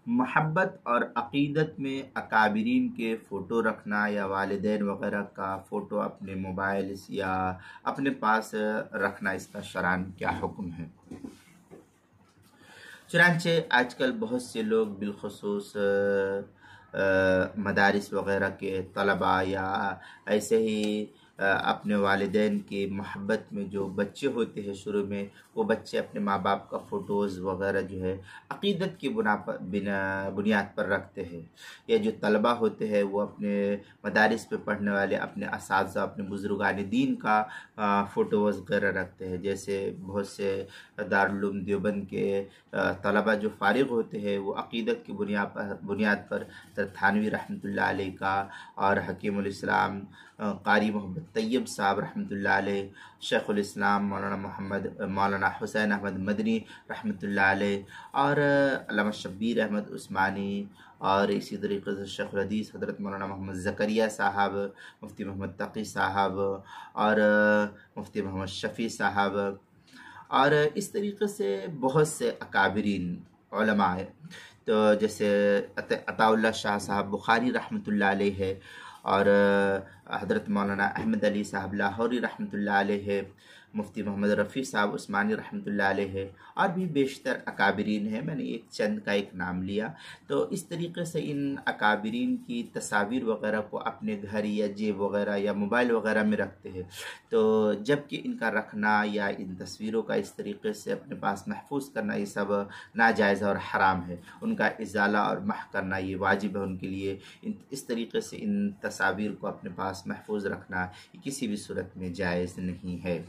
محبت اور عقیدت میں اکابرین کے فوٹو رکھنا یا والدین وغیرہ کا فوٹو اپنے موبائلز یا اپنے پاس رکھنا، اس کا شرعاً کیا حکم ہے؟ چنانچہ آج کل بہت سے لوگ بالخصوص مدارس وغیرہ کے طلباء یا ایسے ہی اپنے والدین کی محبت میں جو بچے ہوتے ہیں شروع میں، وہ بچے اپنے ماں باپ کا فوٹوز وغیرہ جو ہے عقیدت کی بنیاد پر رکھتے ہیں، یا جو طلباء ہوتے ہیں وہ اپنے مدارس پہ پڑھنے والے اپنے اساتذہ، اپنے بزرگان دین کا فوٹوز وغیرہ رکھتے ہیں۔ جیسے بہت سے دارالعلوم دیوبند کے طلباء جو فارغ ہوتے ہیں وہ عقیدت کی بنیاد پر تھانوی رحمۃ اللہ علیہ کا، اور حکیم الاسلام قاری محمد طیب صاحب رحمۃ اللہ علیہ، شیخ الاسلام مولانا حسین احمد مدنی رحمۃ اللہ علیہ، اور علامہ شبیر احمد عثمانی، اور اسی طریقے سے شیخ الحدیث حضرت مولانا محمد زکریا صاحب، مفتی محمد تقی صاحب، اور مفتی محمد شفیع صاحب، اور اس طریقے سے بہت سے اکابرین علماء ہیں۔ تو جیسے عطاء اللہ شاہ صاحب بخاری رحمۃ اللہ علیہ ہے، اور حضرت مولانا احمد علی صاحب لاہوری رحمۃ اللہ علیہ ہے، مفتی محمد رفیع صاحب عثمانی رحمۃ اللہ علیہ ہے، اور بھی بیشتر اکابرین ہیں، میں نے ایک چند کا ایک نام لیا۔ تو اس طریقے سے ان اکابرین کی تصاویر وغیرہ کو اپنے گھر یا جیب وغیرہ یا موبائل وغیرہ میں رکھتے ہیں۔ تو جب کہ ان کا رکھنا یا ان تصویروں کا اس طریقے سے اپنے پاس محفوظ کرنا، یہ سب ناجائز اور حرام ہے۔ ان کا ازالہ اور محو کرنا یہ واجب ہے ان کے لیے۔ اس طریقے سے ان تصاویر کو اپنے پاس محفوظ رکھنا یہ کسی بھی صورت میں جائز نہیں ہے۔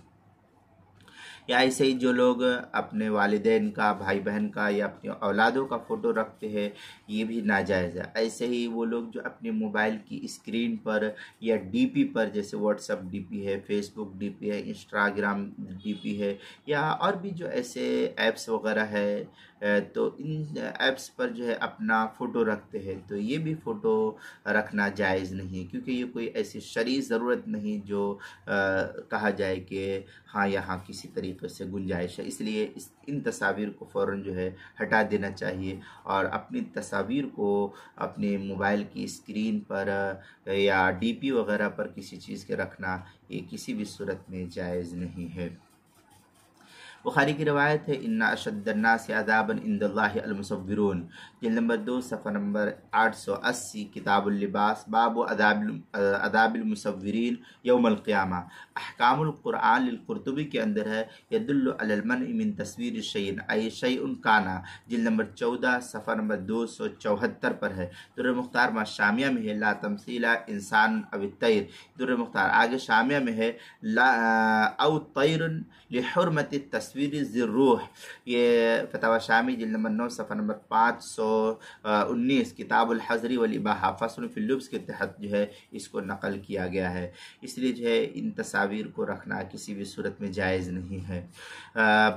یا ایسے ہی جو لوگ اپنے والدین کا، بھائی بہن کا یا اپنی اولادوں کا فوٹو رکھتے ہیں، یہ بھی ناجائز ہے۔ ایسے ہی وہ لوگ جو اپنے موبائل کی اسکرین پر یا ڈی پی پر، جیسے واٹس ایپ ڈی پی ہے، فیس بک ڈی پی ہے، انسٹاگرام ڈی پی ہے، یا اور بھی جو ایسے ایپس وغیرہ ہے، تو ان ایپس پر جو ہے اپنا فوٹو رکھتے ہیں، تو یہ بھی فوٹو رکھنا جائز نہیں، کیونکہ یہ کوئی ایسی شرعی ضرورت نہیں جو کہا جائے کہ ہاں یہاں کسی طریقے سے گنجائش ہے۔ اس لیے ان تصاویر کو فوراً جو ہے ہٹا دینا چاہیے، اور اپنی تصاویر کو اپنے موبائل کی اسکرین پر یا ڈی پی وغیرہ پر کسی چیز کے رکھنا یہ کسی بھی صورت میں جائز نہیں ہے۔ بخاری کی روایت ہے، ان اشد الناس عذابا عند اللہ المصورون، جلد نمبر 2 صفحہ نمبر 880، کتاب اللباس، باب عذاب المصورین یوم القیامہ۔ احکام القرآن للقرطبی کے اندر ہے، یدل علی المنع من تصویر الشیء ای شیء کان، جلد نمبر 14 صفحہ نمبر 274 پر ہے۔ در مختار ما شامیہ میں ہے، لا تمثیل انسان او الطیر، در مختار آگے شامیہ میں ہے، لا او طیر لحرمت تصویر ذی الروح، یہ فتاوی شامی جلد نمبر 9 صفحہ نمبر 519، کتاب الحظر والاباحہ فصل فی اللبس کے تحت جو ہے اس کو نقل کیا گیا ہے۔ اس لیے جو ہے ان تصاویر کو رکھنا کسی بھی صورت میں جائز نہیں ہے۔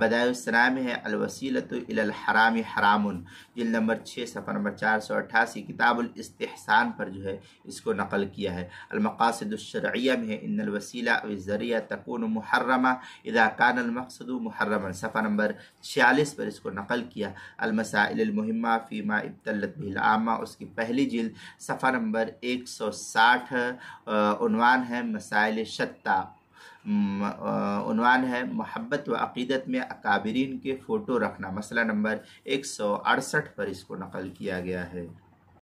بدائع الثناء میں ہے، الوسیلۃ الی الحرام حرام، جلد نمبر 6 صفحہ نمبر 488، کتاب الاستحسان پر جو ہے اس کو نقل کیا ہے۔ المقاصد الشرعیہ میں ہے، ان الوسیلہ او الذریعہ تکون محرمہ اذا کان المقصد محرما، صفحہ نمبر 46 پر اس کو نقل کیا۔ المسائل المہمہ فیما ابتلت بہ العامہ، اس کی پہلی جلد صفحہ نمبر 160، عنوان ہے مسائل شتیٰ، عنوان ہے محبت و عقیدت میں اکابرین کے فوٹو رکھنا، مسئلہ نمبر 168 پر اس کو نقل کیا گیا ہے۔